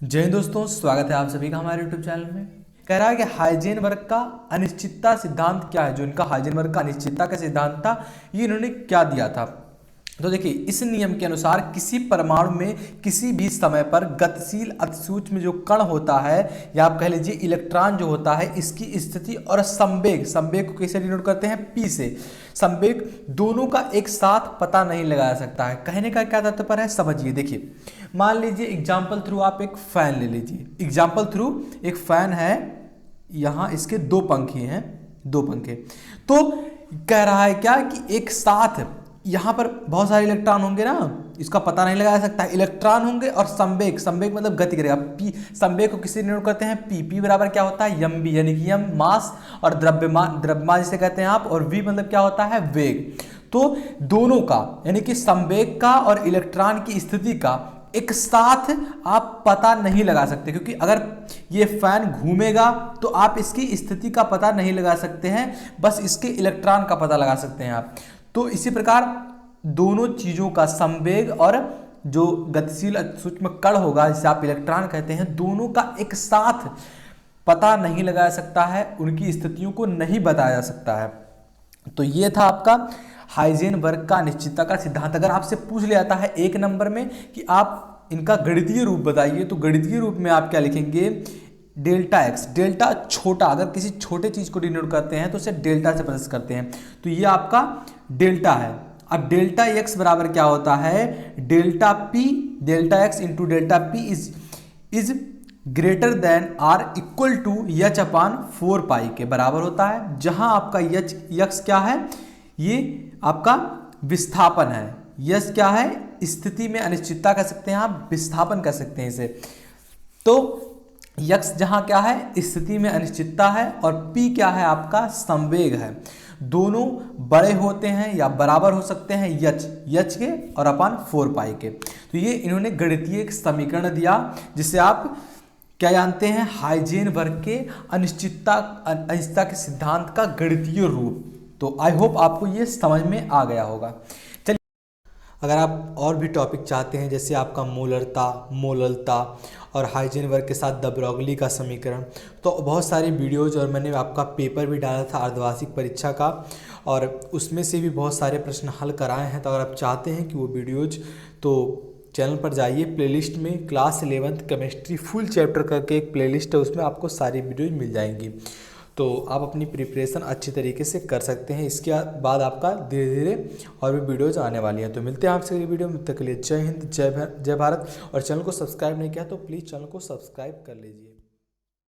जय हिंद दोस्तों, स्वागत है आप सभी का हमारे YouTube चैनल में। कह रहा है कि हाइजेनबर्ग का अनिश्चितता सिद्धांत क्या है। जो इनका हाइजेनबर्ग का अनिश्चितता का सिद्धांत था, ये इन्होंने क्या दिया था। तो देखिए, इस नियम के अनुसार किसी परमाणु में किसी भी समय पर गतिशील अतिसूक्ष्म जो कण होता है, या आप कह लीजिए इलेक्ट्रॉन जो होता है, इसकी स्थिति और संवेग, संवेग को कैसे डिनोट करते हैं, पी से, संवेग दोनों का एक साथ पता नहीं लगाया सकता है। कहने का क्या तात्पर्य है, समझिए। देखिए, मान लीजिए एग्जाम्पल थ्रू आप एक फैन ले लीजिए। एग्जाम्पल थ्रू एक फैन है, यहां इसके दो पंखे हैं, दो पंखे। तो कह रहा है क्या कि एक साथ यहां पर बहुत सारे इलेक्ट्रॉन होंगे ना, इसका पता नहीं लगाया सकता। इलेक्ट्रॉन होंगे और संवेग, संवेग मतलब गति करेगा। पी, संवेग को किससे डिनोट करते हैं, पी। पी बराबर क्या होता है, एम बी, यानी कि एम मास और द्रव्यमान, द्रव्यमान जिसे कहते हैं आप, और वी मतलब क्या होता है, वेग। तो दोनों का, यानी कि संवेग का और इलेक्ट्रॉन की स्थिति का एक साथ आप पता नहीं लगा सकते, क्योंकि अगर ये फैन घूमेगा तो आप इसकी स्थिति का पता नहीं लगा सकते हैं, बस इसके इलेक्ट्रॉन का पता लगा सकते हैं आप। तो इसी प्रकार दोनों चीजों का, संवेग और जो गतिशील सूक्ष्म कण होगा जिसे आप इलेक्ट्रॉन कहते हैं, दोनों का एक साथ पता नहीं लगाया सकता है, उनकी स्थितियों को नहीं बताया जा सकता है। तो ये था आपका हाइजेनबर्ग का अनिश्चितता का सिद्धांत। अगर आपसे पूछ लिया जाता है एक नंबर में कि आप इनका गणितीय रूप बताइए, तो गणितीय रूप में आप क्या लिखेंगे, डेल्टा एक्स। डेल्टा छोटा, अगर किसी छोटे चीज को डिनोट करते हैं तो उसे डेल्टा से प्रदर्शित करते हैं। तो ये आपका डेल्टा है। अब डेल्टा एक्स बराबर क्या होता है, delta P, delta X into delta P is greater than or equal to H upon 4 pi के बराबर होता है। जहां आपका यच, यक्स क्या है, ये आपका विस्थापन है। यस क्या है, स्थिति में अनिश्चितता कह सकते हैं आप, विस्थापन कह सकते हैं इसे। तो यक्स जहां क्या है, स्थिति में अनिश्चितता है, और पी क्या है, आपका संवेग है। दोनों बड़े होते हैं या बराबर हो सकते हैं यच, यच के और अपान 4 पाई के। तो ये इन्होंने गणितीय एक समीकरण दिया, जिसे आप क्या जानते हैं, हाइजेनबर्ग के अनिश्चितता के सिद्धांत का गणितीय रूप। तो आई होप आपको ये समझ में आ गया होगा। चलिए, अगर आप और भी टॉपिक चाहते हैं, जैसे आपका मोलरता, मोललता और हाइजेनबर्ग के साथ द ब्रोगली का समीकरण, तो बहुत सारी वीडियोज, और मैंने आपका पेपर भी डाला था अर्धवार्षिक परीक्षा का, और उसमें से भी बहुत सारे प्रश्न हल कराए हैं। तो अगर आप चाहते हैं कि वो वीडियोज, तो चैनल पर जाइए, प्लेलिस्ट में class 11th chemistry full chapter करके एक प्लेलिस्ट है, उसमें आपको सारी वीडियोज मिल जाएंगी। तो आप अपनी प्रिपरेशन अच्छी तरीके से कर सकते हैं। इसके बाद आपका धीरे धीरे और भी वीडियोज आने वाली हैं। तो मिलते हैं आपसे अगली वीडियो में, तब तक के लिए जय हिंद, जय भारत। और चैनल को सब्सक्राइब नहीं किया तो प्लीज़ चैनल को सब्सक्राइब कर लीजिए।